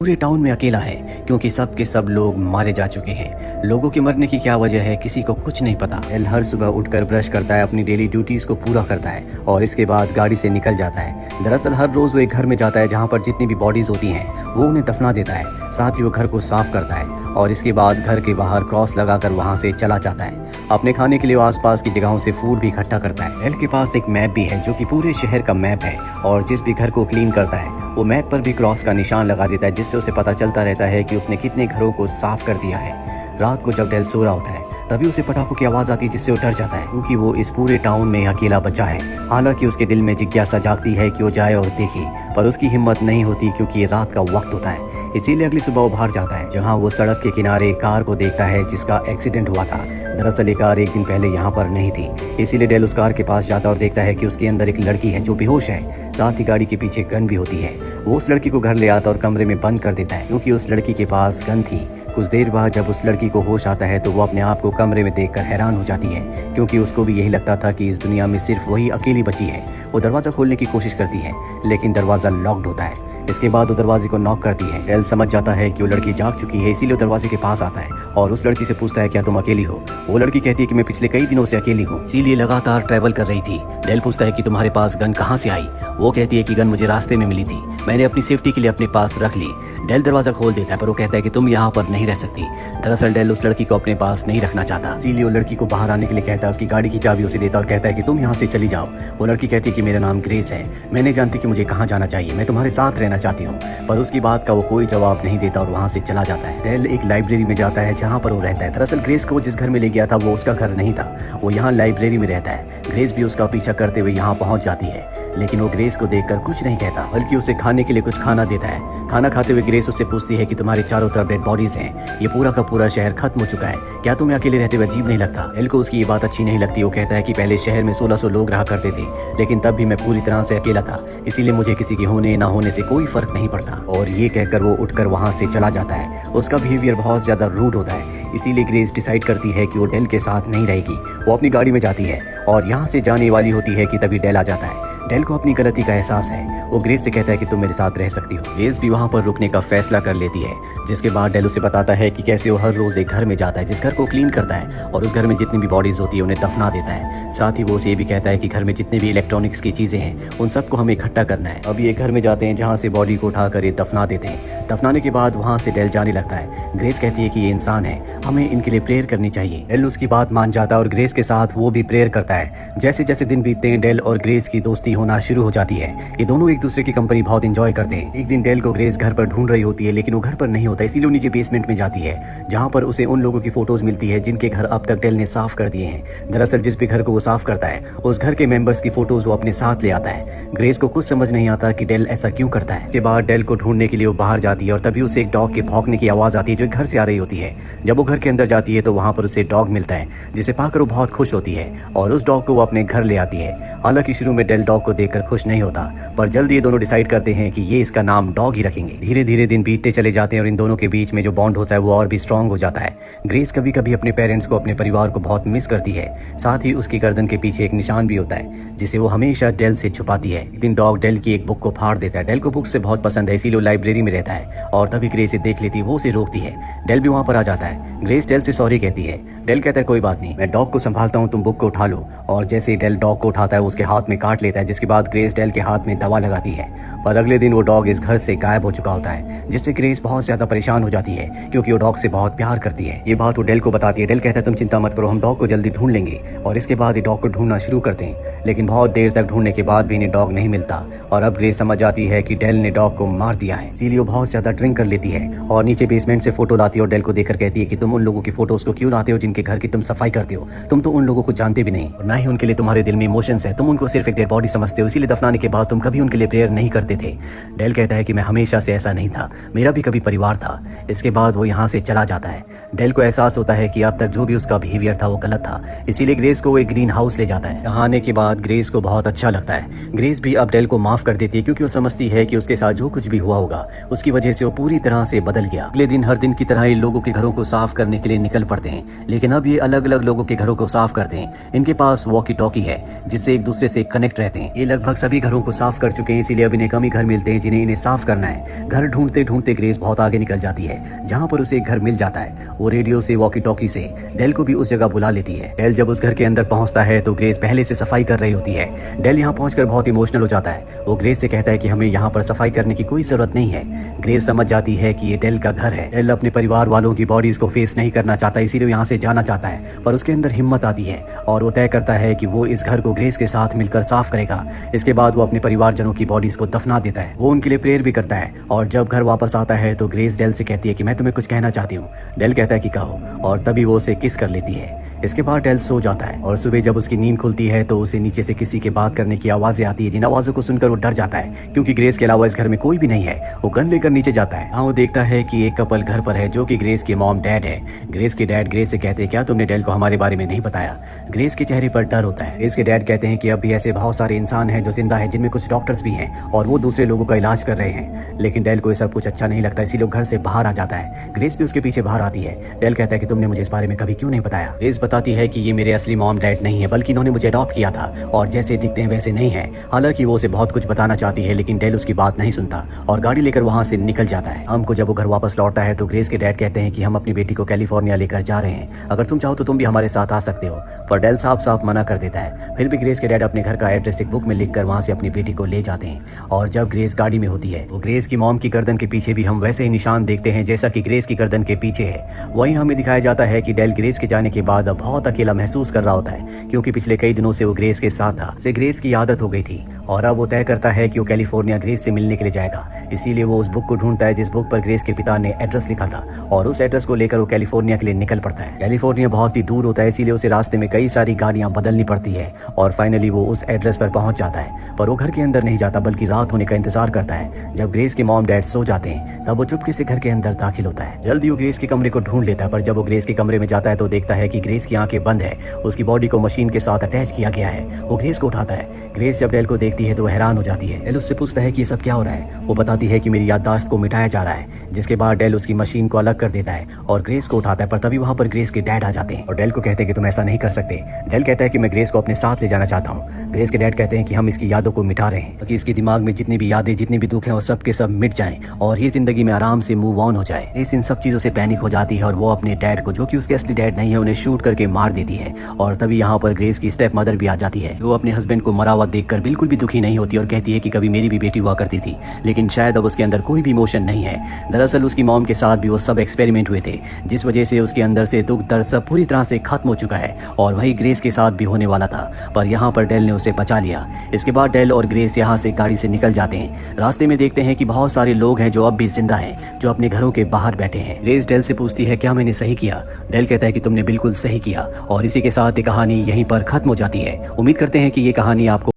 पूरे टाउन में अकेला है क्योंकि सब के सब लोग मारे जा चुके हैं। लोगों के मरने की क्या वजह है किसी को कुछ नहीं पता। एल हर सुबह उठकर ब्रश करता है, अपनी डेली ड्यूटीज को पूरा करता है और इसके बाद गाड़ी से निकल जाता है। दरअसल हर रोज वो एक घर में जाता है जहाँ पर जितनी भी बॉडीज होती हैं वो उन्हें दफना देता है। साथ ही वो घर को साफ करता है और इसके बाद घर के बाहर क्रॉस लगाकर वहाँ से चला जाता है। अपने खाने के लिए वो आसपास की जगहों से फूड भी इकट्ठा करता है। एल के पास एक मैप भी है जो कि पूरे शहर का मैप है और जिस भी घर को क्लीन करता है वो मैप पर भी क्रॉस का निशान लगा देता है, जिससे उसे पता चलता रहता है कि उसने कितने घरों को साफ कर दिया है। रात को जब डेल सो रहा होता है तभी उसे पटाखों की आवाज आती है, जिससे वो डर जाता है क्योंकि वो इस पूरे टाउन में अकेला बचा है। हालांकि उसके दिल में जिज्ञासा जागती है कि वो जाए और देखे, पर उसकी हिम्मत नहीं होती क्योंकि ये रात का वक्त होता है। इसीलिए अगली सुबह वो बाहर जाता है जहाँ वो सड़क के किनारे कार को देखता है जिसका एक्सीडेंट हुआ था। दरअसल ये कार एक दिन पहले यहाँ पर नहीं थी, इसीलिए डेल उस कार के पास जाता है और देखता है कि उसके अंदर एक लड़की है जो बेहोश है। साथ ही गाड़ी के पीछे गन भी होती है। वो उस लड़की को घर ले आता और कमरे में बंद कर देता है क्योंकि उस लड़की के पास गन थी। कुछ देर बाद जब उस लड़की को होश आता है तो वो अपने आप को कमरे में देखकर हैरान हो जाती है क्योंकि उसको भी यही लगता था कि इस दुनिया में सिर्फ वही अकेली बची है। वो दरवाजा खोलने की कोशिश करती है लेकिन दरवाजा लॉक्ड होता है। इसके बाद वो दरवाजे को नॉक करती है। डेल समझ जाता है कि वो लड़की जाग चुकी है, इसीलिए वो दरवाजे के पास आता है और उस लड़की से पूछता है क्या तुम अकेली हो। वो लड़की कहती है कि मैं पिछले कई दिनों से अकेली हूँ, इसीलिए लगातार ट्रैवल कर रही थी। डेल पूछता है कि तुम्हारे पास गन कहाँ से आई। वो कहती है कि गन मुझे रास्ते में मिली थी, मैंने अपनी सेफ्टी के लिए अपने पास रख ली। डेल दरवाजा खोल देता है पर वो कहता है कि तुम यहाँ पर नहीं रह सकती। दरअसल डेल उस लड़की को अपने पास नहीं रखना चाहता, इसीलिए वो लड़की को बाहर आने के लिए कहता है। उसकी गाड़ी की चाबी उसे देता और कहता है कि तुम यहाँ से चली जाओ। वो लड़की कहती है कि मेरा नाम ग्रेस है, मैं नहीं जानती कि मुझे कहाँ जाना चाहिए, मैं तुम्हारे साथ रहना चाहती हूँ। पर उसकी बात का वो कोई जवाब नहीं देता और वहाँ से चला जाता है। डेल एक लाइब्रेरी में जाता है जहाँ पर वो रहता है। दरअसल ग्रेस को जिस घर में ले गया था वो उसका घर नहीं था, वो यहाँ लाइब्रेरी में रहता है। ग्रेस भी उसका पीछा करते हुए यहाँ पहुँच जाती है लेकिन वो ग्रेस को देखकर कुछ नहीं कहता बल्कि उसे खाने के लिए कुछ खाना देता है। खाना खाते हुए ग्रेस उससे पूछती है कि तुम्हारे चारों तरफ डेड बॉडीज हैं, ये पूरा का पूरा शहर खत्म हो चुका है, क्या तुम्हें अकेले रहते हुए अजीब नहीं लगता। डेल को उसकी ये बात अच्छी नहीं लगती। वो कहता है कि पहले शहर में 1600 लोग रहा करते थे लेकिन तब भी मैं पूरी तरह से अकेला था, इसीलिए मुझे किसी के होने ना होने से कोई फर्क नहीं पड़ता। और ये कहकर वो उठकर वहाँ से चला जाता है। उसका बिहेवियर बहुत ज्यादा रूड होता है, इसीलिए ग्रेस डिसाइड करती है कि वो डेल के साथ नहीं रहेगी। वो अपनी गाड़ी में जाती है और यहाँ से जाने वाली होती है कि तभी डेल आ जाता है। डेल को अपनी गलती का एहसास है। वो ग्रेस से कहता है कि तुम मेरे साथ रह सकती हो। ग्रेस भी वहाँ पर रुकने का फैसला कर लेती है, जिसके बाद डेल उसे बताता है कि कैसे वो हर रोज एक घर में जाता है जिस घर को क्लीन करता है और उस घर में जितनी भी बॉडीज होती है उन्हें दफना देता है। साथ ही वो उसे ये भी कहता है कि घर में जितने भी इलेक्ट्रॉनिक्स की चीजें हैं उन सबको हमें इकट्ठा करना है। अब ये घर में जाते हैं जहाँ से बॉडी को उठाकर ये दफना देते हैं। दफनाने के बाद वहाँ से डेल जाने लगता है। ग्रेस कहती है कि ये इंसान है, हमें इनके लिए प्रेयर करनी चाहिए। डेल उसकी बात मान जाता है और ग्रेस के साथ वो भी प्रेयर करता है। जैसे जैसे दिन बीतते हैं डेल और ग्रेस की दोस्ती होना शुरू हो जाती है। ये दोनों एक दूसरे की कंपनी बहुत एंजॉय करते हैं। एक दिन डेल को ग्रेस घर पर ढूंढ रही होती है लेकिन वो घर पर नहीं होता, इसीलिए वो नीचे बेसमेंट में जाती है जहाँ पर उसे उन लोगों की फोटोज मिलती है जिनके घर अब तक डेल ने साफ कर दिए हैं। दरअसल जिस भी घर को वो साफ करता है उस घर के मेंबर्स की फोटोज वो अपने साथ ले आता है। ग्रेस को कुछ समझ नहीं आता कि डेल ऐसा क्यों करता है। इसके बाद डेल को ढूंढने के लिए वो बाहर जाती है और तभी उसे एक डॉग के भौंकने की आवाज आती है जो घर से आ रही होती है। जब वो घर के अंदर जाती है तो वहाँ पर उसे डॉग मिलता है जिसे पाकर वो बहुत खुश होती है और उस डॉग को वो अपने घर ले आती है। हालांकि शुरू में डेल डॉग को देखकर खुश नहीं होता पर जल्द ये दोनों डिसाइड करते हैं कि ये इसका नाम डॉग ही रखेंगे। धीरे धीरे दिन बीतते चले जाते हैं और इन दोनों के बीच में जो बॉन्ड होता है वो और भी स्ट्रांग हो जाता है। ग्रेस कभी कभी अपने पेरेंट्स को, अपने परिवार को बहुत मिस करती है। साथ ही उसकी गर्दन के पीछे एक निशान भी होता है जिसे वो हमेशा डेल से छुपाती है। एक दिन डॉग डेल की एक बुक को फाड़ देता है। डेल को बुक से बहुत पसंद है इसीलिए वो लाइब्रेरी में रहता है और तभी ग्रेस इसे देख लेती है, वो उसे रोकती है। डेल भी वहाँ पर आ जाता है। ग्रेस डेल से सॉरी कहती है। डेल कहता है कोई बात नहीं, मैं डॉग को संभालता हूँ, तुम बुक को उठा लो। और जैसे ही डेल डॉग को उठाता है उसके हाथ में काट लेता है, जिसके बाद ग्रेस डेल के हाथ में दवा लगाती है। पर अगले दिन वो डॉग इस घर से गायब हो चुका होता है, जिससे ग्रेस बहुत ज्यादा परेशान हो जाती है क्योंकि वो डॉग से बहुत प्यार करती है। ये बात वो डेल को बताती है। डेल कहता है तुम चिंता मत करो, हम डॉग को जल्दी ढूंढ लेंगे। और इसके बाद ये डॉग को ढूंढना शुरू करते हैं लेकिन बहुत देर तक ढूंढने के बाद भी इन्हें डॉग नहीं मिलता। और अब ग्रेस समझ जाती है कि डेल ने डॉग को मार दिया है, इसीलिए वो बहुत ज्यादा ड्रिंक कर लेती है और नीचे बेसमेंट से फोटो लाती है और डेल को देखकर कहती है कि तुम उन लोगों की फोटोज को क्यों लाते हो जिनके घर की तुम सफाई करते हो। तुम तो उन लोगों को जानते भी नहीं और ना ही उनके लिए तुम्हारे दिल में इमोशंस है। तुम उनको सिर्फ एक डेड बॉडी समझते हो, इसीलिए दफनाने के बाद तुम कभी उनके लिए प्रेयर नहीं करते थे। डेल कहता है कि मैं हमेशा से ऐसा नहीं था, मेरा भी कभी परिवार था। इसके बाद वो यहाँ से चला जाता है। डेल को एहसास होता है कि अब तक जो भी उसका बिहेवियर था वो गलत था, इसीलिए ग्रेस को वो एक ग्रीन हाउस ले जाता है। यहाँ आने के बाद ग्रेस को बहुत अच्छा लगता है। ग्रेस भी अब डेल को माफ कर देती है क्योंकि वो समझती है कि उसके साथ जो कुछ भी हुआ होगा उसकी वजह से वो पूरी तरह से बदल गया। अगले दिन हर दिन की तरह ही लोगों के घरों को साफ कर करने के लिए निकल पड़ते हैं। लेकिन अब ये अलग अलग लोगों के घरों को साफ करते हैं। इनके पास वॉकी टॉकी है जिससे एक दूसरे से कनेक्ट रहते हैं। ये लगभग सभी घरों को साफ कर चुके हैं, इसीलिए अब इन्हें कम ही घर मिलते हैं जिन्हें इन्हें साफ करना है। घर ढूंढते ढूंढते ग्रेस बहुत आगे निकल जाती है जहाँ पर उसे एक घर मिल जाता है। वो रेडियो से वॉकी टॉकी से डेल को भी उस जगह बुला लेती है। डेल जब उस घर के अंदर पहुंचता है तो ग्रेस पहले से सफाई कर रही होती है। डेल यहाँ पहुंचकर बहुत इमोशनल हो जाता है। वो ग्रेस से कहता है कि हमें यहाँ पर सफाई करने की कोई जरूरत नहीं है। ग्रेस समझ जाती है कि ये डेल का घर है। डेल अपने परिवार वालों की बॉडीज को फेस नहीं करना चाहता, इसीलिए यहाँ से जाना चाहता है, पर उसके अंदर हिम्मत आती है और वो तय करता है कि वो इस घर को ग्रेस के साथ मिलकर साफ करेगा। इसके बाद वो अपने परिवारजनों की बॉडीज को दफना देता है। वो उनके लिए प्रेयर भी करता है और जब घर वापस आता है तो ग्रेस डेल से कहती है कि मैं तुम्हें कुछ कहना चाहती हूँ। डेल कहता है कि कहो, और तभी वो उसे किस कर लेती है। इसके बाद डेल सो जाता है और सुबह जब उसकी नींद खुलती है तो उसे नीचे से किसी के बात करने की आवाजें आती है, जिन आवाजों को सुनकर वो डर जाता है क्योंकि ग्रेस के अलावा इस घर में कोई भी नहीं है। वो गन लेकर नीचे जाता है। हाँ, वो देखता है कि एक कपल घर पर है जो कि ग्रेस के मॉम डैड है। ग्रेस के डैड ग्रेस से कहते हैं, क्या तुमने डेल को हमारे बारे में नहीं बताया? ग्रेस के चेहरे पर डर होता है। ग्रेस के डैड कहते हैं कि अब भी ऐसे बहुत सारे इंसान हैं जो जिंदा है, जिनमें कुछ डॉक्टर्स भी हैं और वो दूसरे लोगों का इलाज कर रहे हैं। लेकिन डेल को ये सब कुछ अच्छा नहीं लगता, इसीलिए वो घर से बाहर आ जाता है। ग्रेस भी उसके पीछे बाहर आती है। डेल कहता है कि तुमने मुझे इस बारे में कभी क्यों नहीं बताया? ग्रेस बताती है कि ये मेरे असली मॉम डैड नहीं है, बल्कि इन्होंने मुझे अडॉप्ट किया था और जैसे दिखते हैं वैसे नहीं है। हालांकि वो उसे बहुत कुछ बताना चाहती है लेकिन डेल उसकी बात नहीं सुनता और गाड़ी लेकर वहां से निकल जाता है। हमको जब वो घर वापस लौटता है तो ग्रेस के डैड कहते हैं कि हम अपनी बेटी को कैलिफोर्निया लेकर जा रहे हैं, अगर तुम चाहो तो तुम भी हमारे साथ आ सकते हो। पर डेल साफ साफ मना कर देता है। फिर भी ग्रेस के डैड अपने घर का एड्रेस एक बुक में लिखकर वहां से अपनी बेटी को ले जाते हैं। और जब ग्रेस गाड़ी में होती है तो ग्रेस की मॉम की गर्दन के पीछे भी हम वैसे ही निशान देखते हैं जैसा कि ग्रेस की गर्दन के पीछे है। वहीं हमें दिखाया जाता है कि डेल ग्रेस के जाने के बाद अब बहुत अकेला महसूस कर रहा होता है क्योंकि पिछले कई दिनों से वो ग्रेस के साथ था। उसे ग्रेस की आदत हो गई थी और अब वो तय करता है कि वो कैलिफोर्निया ग्रेस से मिलने के लिए जाएगा। इसीलिए वो उस बुक को ढूंढता है जिस बुक पर ग्रेस के पिता ने एड्रेस लिखा था और उस एड्रेस को लेकर वो कैलिफोर्निया के लिए निकल पड़ता है। कैलिफोर्निया बहुत ही दूर होता है, इसीलिए उसे रास्ते में कई सारी गाड़ियां बदलनी पड़ती है और फाइनली वो उस एड्रेस पर पहुंच जाता है। पर वो घर के अंदर नहीं जाता बल्कि रात होने का इंतजार करता है। जब ग्रेस के मॉम डैड सो जाते हैं तब वो चुपके से घर के अंदर दाखिल होता है। जल्दी वो ग्रेस के कमरे को ढूंढ लेता है, पर जब वो ग्रेस के कमरे में जाता है तो देखता है कि ग्रेस की आंखें बंद है, उसकी बॉडी को मशीन के साथ अटैच किया गया है। वो ग्रेस को उठाता है। ग्रेस जब डेल को देखती है तो वो हैरान हो जाती है। डेल उससे पूछता है कि ये सब क्या हो रहा है। वो बताती है कि मेरी याददाश्त को मिटाया जा रहा है, जिसके बाद डेल उसकी मशीन को अलग कर देता है और ग्रेस को उठाता है। पर तभी वहाँ पर ग्रेस के डैड आ जाते हैं और डेल को कहते हैं कि तुम ऐसा नहीं कर सकते। डेल कहता है कि मैं ग्रेस को अपने साथ ले जाना चाहता हूँ। ग्रेस के डैड कहते हैं कि हम इसकी यादों को मिटा रहे हैं ताकि इसके दिमाग में जितनी भी यादें, जितने भी दुख हैं, वो सब के सब मिट जाएं और ये जिंदगी में आराम से मूव ऑन हो जाए। ग्रेस इन सब चीजों से पैनिक हो जाती है और वो अपने डैड को, जो कि उसके असली डैड नहीं है, उन्हें शूट करके मार देती है। और तभी यहाँ पर ग्रेस की स्टेप मदर भी आ जाती है, जो अपने हस्बैंड को मरा हुआ देखकर बिल्कुल भी दुखी नहीं होती और कहती है कि कभी मेरी भी बेटी हुआ करती थी, लेकिन शायद अब उसके अंदर कोई भी इमोशन नहीं है। दरअसल उसकी मॉम के साथ भी वो सब एक्सपेरिमेंट हुए थे, जिस वजह से उसके अंदर से दुख दर्द सब पूरी तरह से खत्म हो चुका है और वही ग्रेस के साथ भी होने वाला था। पर यहाँ पर डेल ने उसे बचा लिया। इसके बाद डेल और ग्रेस यहाँ से गाड़ी से निकल जाते हैं। रास्ते में देखते हैं कि बहुत सारे लोग हैं जो अब भी जिंदा हैं, जो अपने घरों के बाहर बैठे हैं। ग्रेस डेल से पूछती है, क्या मैंने सही किया? डेल कहता है कि तुमने बिल्कुल सही किया और इसी के साथ ये कहानी यहीं पर खत्म हो जाती है। उम्मीद करते हैं कि ये कहानी आपको